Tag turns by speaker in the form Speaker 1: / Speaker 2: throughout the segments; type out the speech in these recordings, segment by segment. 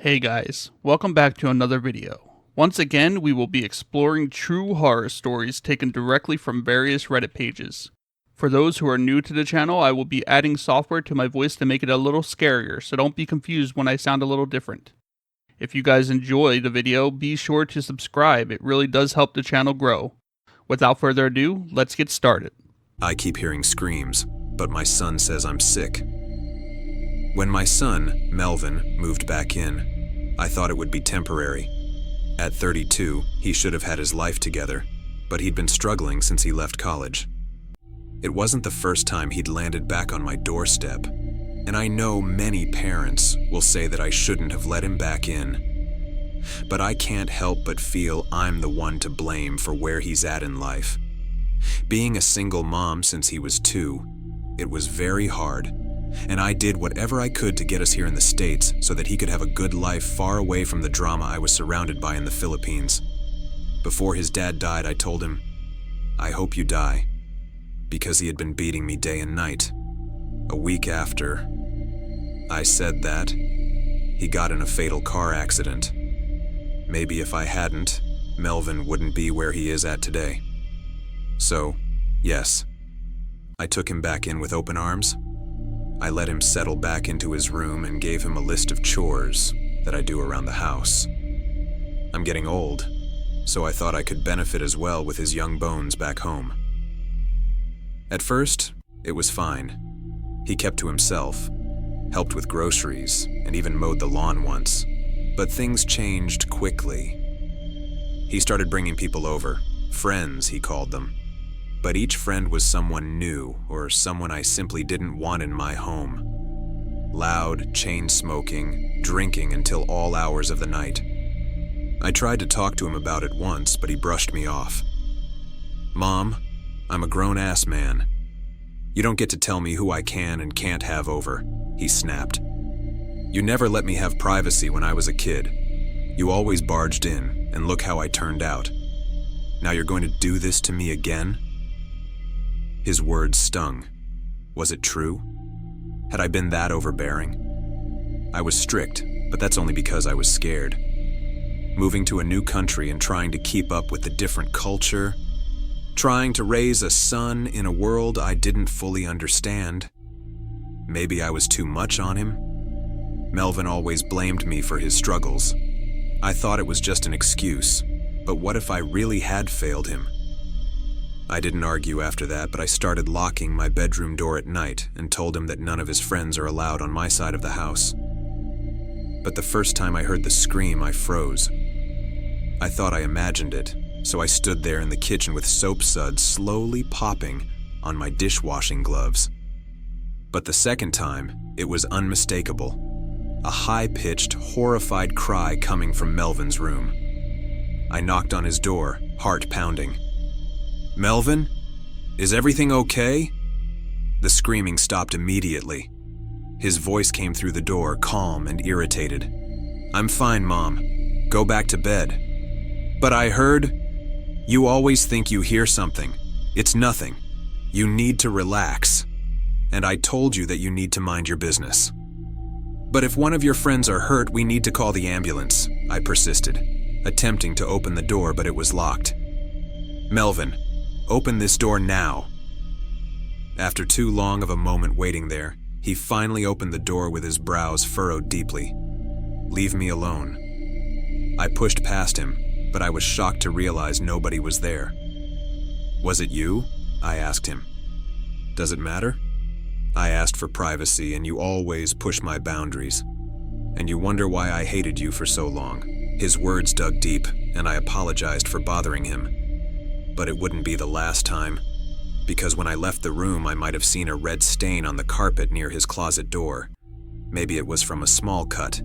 Speaker 1: Hey guys, welcome back to another video. Once again, we will be exploring true horror stories taken directly from various Reddit pages. For those who are new to the channel, I will be adding software to my voice to make it a little scarier, so don't be confused when I sound a little different. If you guys enjoy the video, be sure to subscribe, it really does help the channel grow. Without further ado, let's get started.
Speaker 2: I keep hearing screams, but my son says I'm sick. When my son, Melvin, moved back in, I thought it would be temporary. At 32, he should have had his life together, but he'd been struggling since he left college. It wasn't the first time he'd landed back on my doorstep, and I know many parents will say that I shouldn't have let him back in. But I can't help but feel I'm the one to blame for where he's at in life. Being a single mom since he was 2, it was very hard, and I did whatever I could to get us here in the States so that he could have a good life far away from the drama I was surrounded by in the Philippines. Before his dad died, I told him, "I hope you die," because he had been beating me day and night. A week after I said that, he got in a fatal car accident. Maybe if I hadn't, Melvin wouldn't be where he is at today. So, yes, I took him back in with open arms. I let him settle back into his room and gave him a list of chores that I do around the house. I'm getting old, so I thought I could benefit as well with his young bones back home. At first, it was fine. He kept to himself, helped with groceries, and even mowed the lawn once. But things changed quickly. He started bringing people over, friends he called them. But each friend was someone new or someone I simply didn't want in my home. Loud, chain-smoking, drinking until all hours of the night. I tried to talk to him about it once, but he brushed me off. "Mom, I'm a grown-ass man. You don't get to tell me who I can and can't have over," he snapped. "You never let me have privacy when I was a kid. You always barged in, and look how I turned out. Now you're going to do this to me again?" His words stung. Was it true? Had I been that overbearing? I was strict, but that's only because I was scared. Moving to a new country and trying to keep up with the different culture, trying to raise a son in a world I didn't fully understand. Maybe I was too much on him? Melvin always blamed me for his struggles. I thought it was just an excuse, but what if I really had failed him? I didn't argue after that, but I started locking my bedroom door at night and told him that none of his friends are allowed on my side of the house. But the first time I heard the scream, I froze. I thought I imagined it, so I stood there in the kitchen with soap suds slowly popping on my dishwashing gloves. But the second time, it was unmistakable. A high-pitched, horrified cry coming from Melvin's room. I knocked on his door, heart pounding. "Melvin? Is everything okay?" The screaming stopped immediately. His voice came through the door, calm and irritated. "I'm fine, Mom. Go back to bed." "But I heard..." "You always think you hear something. It's nothing. You need to relax. And I told you that you need to mind your business." "But if one of your friends are hurt, we need to call the ambulance," I persisted, attempting to open the door, but it was locked. "Melvin, open this door now." After too long of a moment waiting there, he finally opened the door with his brows furrowed deeply. "Leave me alone." I pushed past him, but I was shocked to realize nobody was there. "Was it you?" I asked him. "Does it matter? I asked for privacy, and you always push my boundaries. And you wonder why I hated you for so long." His words dug deep, and I apologized for bothering him. But it wouldn't be the last time, because when I left the room, I might have seen a red stain on the carpet near his closet door. Maybe it was from a small cut,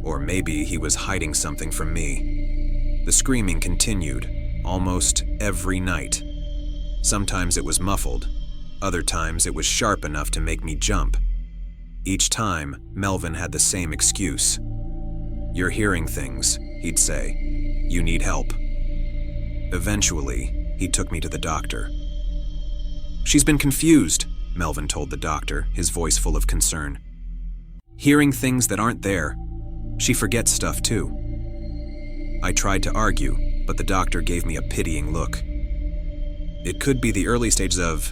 Speaker 2: or maybe he was hiding something from me. The screaming continued, almost every night. Sometimes it was muffled, other times it was sharp enough to make me jump. Each time, Melvin had the same excuse. "You're hearing things," he'd say. "You need help." Eventually, he took me to the doctor. "She's been confused," Melvin told the doctor, his voice full of concern. "Hearing things that aren't there. She forgets stuff too. I tried to argue, but the doctor gave me a pitying look. It could be the early stages of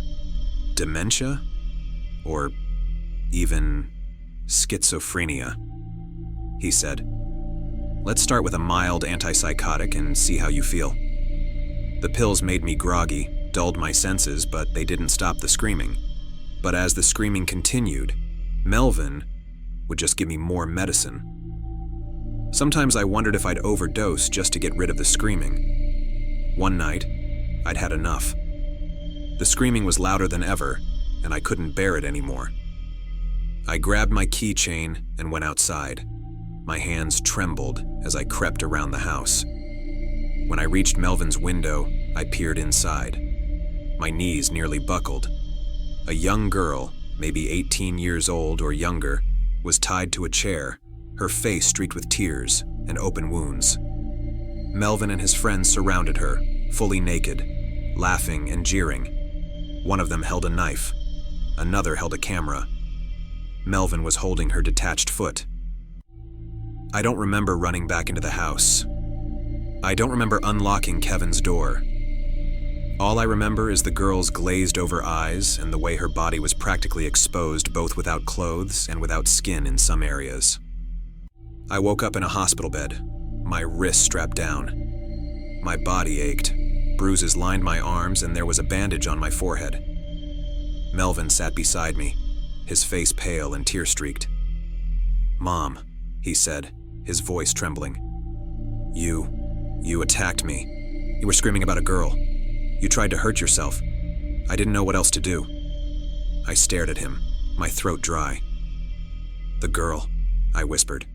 Speaker 2: dementia, or even schizophrenia, he said. Let's start with a mild antipsychotic and see how you feel. The pills made me groggy, dulled my senses, but they didn't stop the screaming. But as the screaming continued, Melvin would just give me more medicine. Sometimes I wondered if I'd overdose just to get rid of the screaming. One night, I'd had enough. The screaming was louder than ever, and I couldn't bear it anymore. I grabbed my keychain and went outside. My hands trembled as I crept around the house. When I reached Melvin's window, I peered inside. My knees nearly buckled. A young girl, maybe 18 years old or younger, was tied to a chair, her face streaked with tears and open wounds. Melvin and his friends surrounded her, fully naked, laughing and jeering. One of them held a knife. Another held a camera. Melvin was holding her detached foot. I don't remember running back into the house. I don't remember unlocking Kevin's door. All I remember is the girl's glazed-over eyes and the way her body was practically exposed, both without clothes and without skin in some areas. I woke up in a hospital bed, my wrists strapped down. My body ached. Bruises lined my arms, and there was a bandage on my forehead. Melvin sat beside me, his face pale and tear-streaked. "Mom," he said, his voice trembling. You attacked me. You were screaming about a girl. You tried to hurt yourself. I didn't know what else to do." I stared at him, my throat dry. "The girl," I whispered.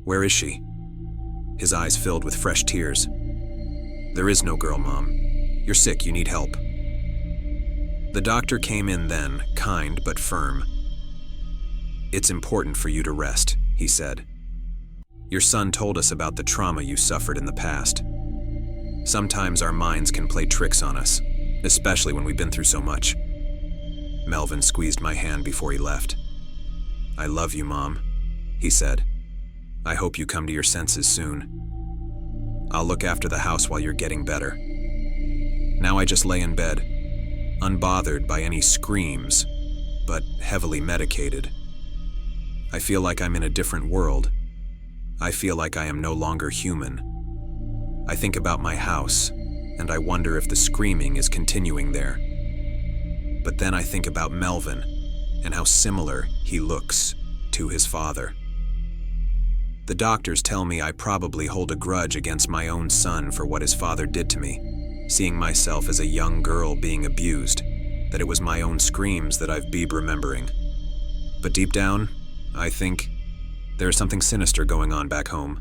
Speaker 2: "Where is she?" His eyes filled with fresh tears. "There is no girl, Mom. You're sick, you need help." The doctor came in then, kind but firm. "It's important for you to rest," he said. "Your son told us about the trauma you suffered in the past. Sometimes our minds can play tricks on us, especially when we've been through so much." Melvin squeezed my hand before he left. "I love you, Mom," he said. "I hope you come to your senses soon. I'll look after the house while you're getting better." Now I just lay in bed, unbothered by any screams, but heavily medicated. I feel like I'm in a different world. I feel like I am no longer human. I think about my house, and I wonder if the screaming is continuing there. But then I think about Melvin, and how similar he looks to his father. The doctors tell me I probably hold a grudge against my own son for what his father did to me, seeing myself as a young girl being abused, that it was my own screams that I've been remembering. But deep down, I think there's something sinister going on back home.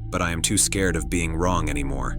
Speaker 2: But I am too scared of being wrong anymore.